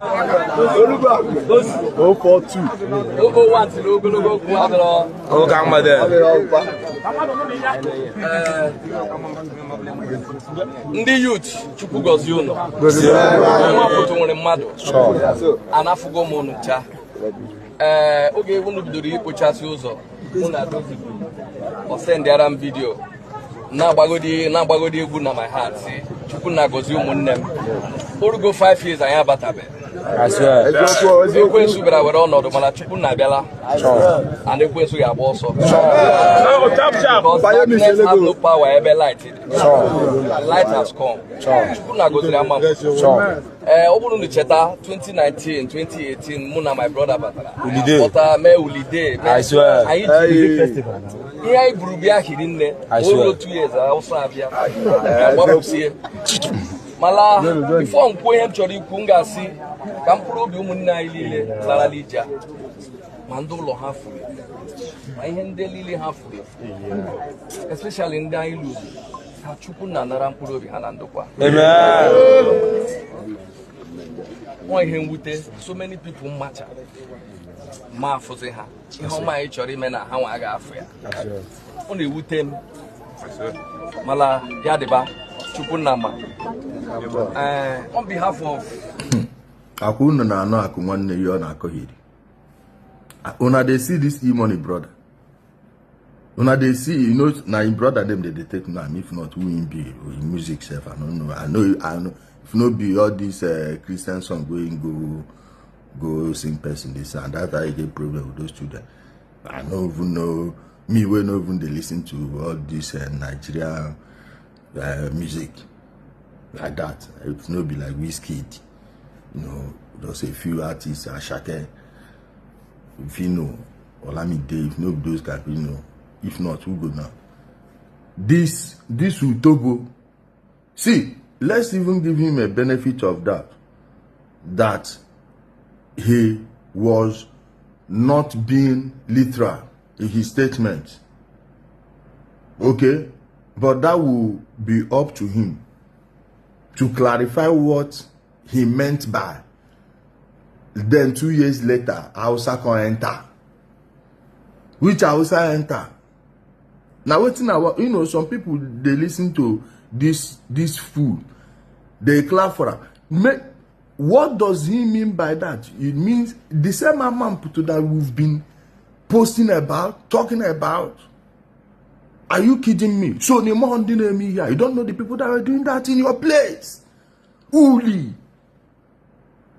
042. Ndị youth chukwu gozie unu foto nwere mmadụ anafugo m unu cha oge unu bidoro ikpochasị ụzọ unu adozi osendịara m vidio na-agbagodi egwu na my heart chukwu na-agọzi ụmụnne m orugo 5 years anyị abatabe ekwensu bịara were ọnọdụ mana chukwu na-abịala and ekwensu ga-agba ọsọ darkness has no power ebe light has come chukwu na-agọziri ama m ọ bụrụ na cheta 2019 2018 mụ na my brother batara pụta mee ulide anyị ji ihe anyị buru bịa hiri nne olu 2 years awụsa abịa gbapụsie mala bifo nkwụ ihe m chọrọ ikwu m ga-asị ka mkpụrụ obi ụmụnne anyị niile larala ije ma ndị ụlọ ha furu ma ihe ndị niile ha furu especially ndị anyị lụrụ ha chukwu na-anara mkpụrụ obi ha na ndokwa nwa ihe mwute so many people mmacha ma afụzi ha ihe ọma anyị chọrọ ime na ha nwa ga-afụ ya ọ na-ewute m mala ya dịba chukwu nna ma on behalf of akụ unu na-anọ akụ nwanne ya ọ na-akọghịrị una dey see this e-money brother una dey see you know na him brother dem dey take am if not who him be or him music sef I know if no be all this Christian song wey him go sing person this and that I get problem with those children. I no even know me wey no even dey listen to all this Nigerian music like that. It no be like Wizkid, you know, just a few artists, Ashake, if you know, Olamide, if no those guys, you know, if not, who go now? This Utogo, see, let's even give him a benefit of that he was not being literal in his statements. Okay? But that will be up to him to clarify what he meant by. Then 2 years later, Hausa can enter. Which Hausa enter? Now, you know, some people, they listen to this fool. They clap for him. What does he mean by that? It means the same amount that we've been posting about, talking about. Are you kidding me? So the more me here, you don't know the people that are doing that in your place. Uli.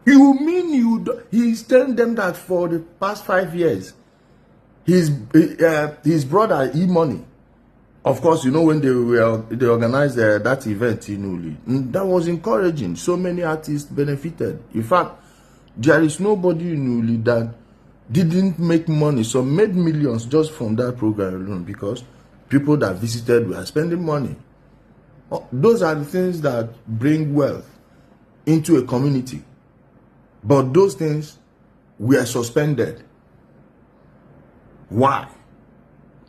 You mean he's telling them that for the past 5 years, his brother E-Money, of course, you know, when they organized that event in Uli, that was encouraging. So many artists benefited. In fact, there is nobody in Uli that didn't make money. Some made millions just from that program alone because people that visited were spending money. Those are the things that bring wealth into a community. But those things were suspended. Why?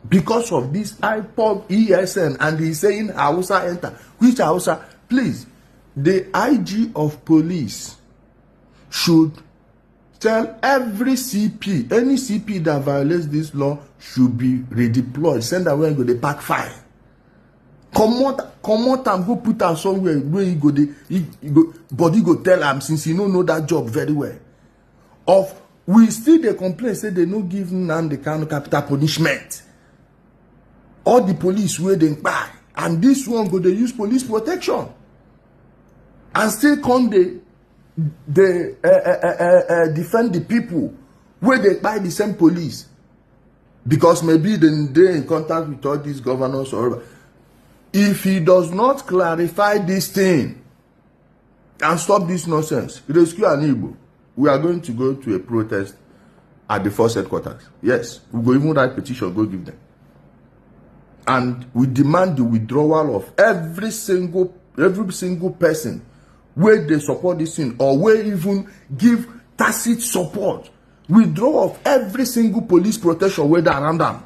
Because of this iPod ESN, and he's saying Hausa enter. Which Hausa? Please, the IG of police should tell every CP, any CP that violates this law should be redeployed. Send away and go the pack fire. Come out and go put am somewhere where he go, but he go tell him since he no know that job very well. We still they complain say they no give Nnamdi Kanu capital punishment. All the police where they buy, and this one go they use police protection, and still come they defend the people where they buy the same police because maybe they in contact with all these governors or whatever. If he does not clarify this thing and stop this nonsense, rescue an Igbo, we are going to go to a protest at the force headquarters. Yes, we go even write petition, go give them. And we demand the withdrawal of every single person where they support this thing or where even give tacit support. Withdraw of every single police protection where they around them.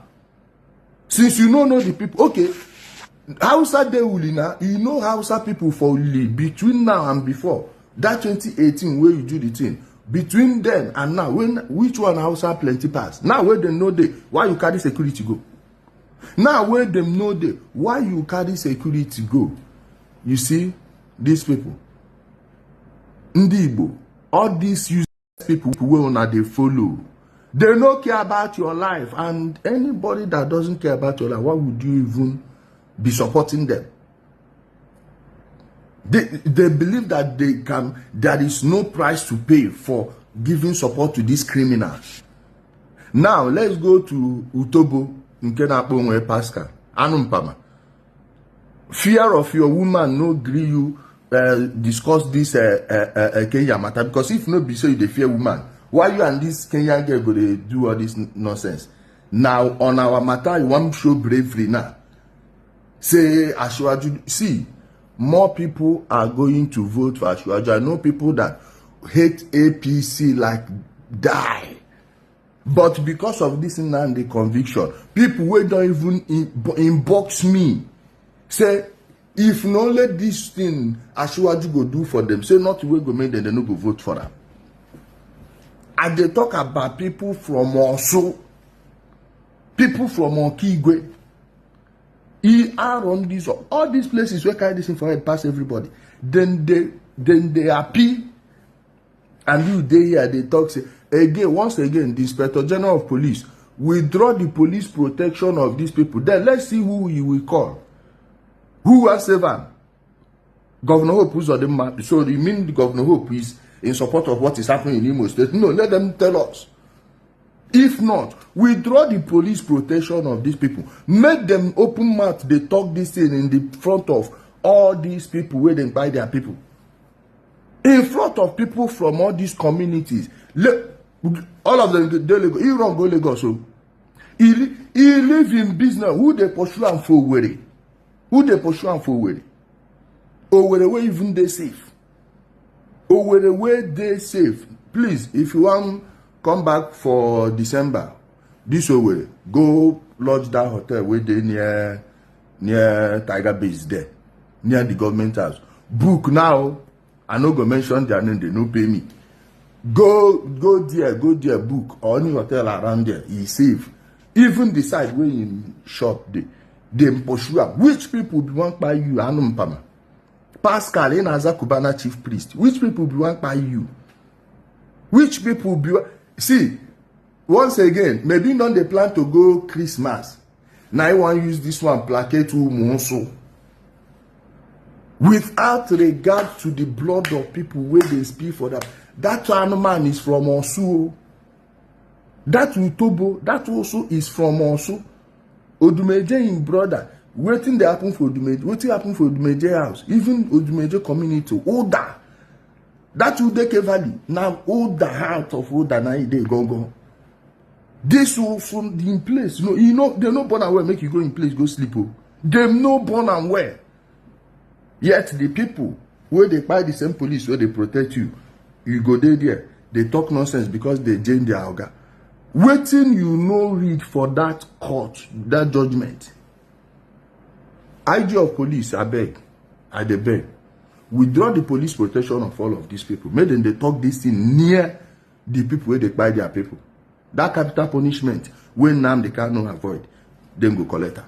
Since you don't know the people, okay, Hausa de Ulina, you know Hausa people for Uli between now and before That 2018 where you do the thing, between then and now, which one Hausa plenty pass? Now where they know they, why you carry security go? Now where them know they, why you carry security go? You see, these people, Ndibo, all these useless people who they follow, they don't care about your life, and anybody that doesn't care about your life, why would you even be supporting them? They believe that there is no price to pay for giving support to these criminals. Now let's go to Utobo Nkenapongwe Pascal Anumpama. Fear of your woman no gree you discuss this Kenya matter, because if no be so you dey fear woman, why you and this Kenyan girl go dey do all this nonsense? Now on our matter you want show bravery now. Say Asiwaju, see, more people are going to vote for Asiwaju. I know people that hate APC like die. But because of this Nnamdi conviction, people wey don't even inbox me say, if no let this thing Asiwaju go do for them, say not wey go make them, they no go vote for them. And they talk about people from Osu, people from Okigwe. He are on this, all these places where carry this information pass everybody. Then they happy, and you they here they talk say again, once again, the Inspector General of Police withdraw the police protection of these people. Then let's see who you will call. Who will save them? Governor Hope who's on the map. So you mean the Governor Hope is in support of what is happening in Imo State? No, let them tell us. If not, withdraw the police protection of these people. Make them open mouth. They talk this thing in the front of all these people where they buy their people. In front of people from all these communities. All of them, they run go Lagos. So he live in business. Who they pursue and for where? Who they pursue and for where? Or where even they safe? Or where they safe? Please, if you want come back for December, this way, go lodge that hotel where they near Tiger Base there, near the government house. Book now. I no go mention their name, they no pay me. Go there, book or any hotel around there. He's safe. Even the side where in shop they pursue up. Which people be want by you? Anumpama. Pascal in as a Cubana chief priest. Which people be want by you? Which people be see? Once again, maybe not they plan to go Christmas. Now I want to use this one placate to Monso. Without regard to the blood of people where they speak for that. That man is from Osu. That Utobo, that also is from Osu. Odumeje in brother. Waiting they happen for Odumeje. Waiting happen for Odumeje house. Even Odumeje community. Oda. That Udeke Valley. Now Oda out of Oda now they go. This will from the in place. No, you know, they no born and where make you go in place, go sleep. Oh. They no born and where. Yet the people where they buy the same police where they protect you, you go there, they talk nonsense because they change their organ. Waiting you no read for that court, that judgment. IG of police, I beg, withdraw the police protection of all of these people. Make them they talk this thing near the people where they buy their people. That capital punishment, when now they cannot avoid, then go collect her.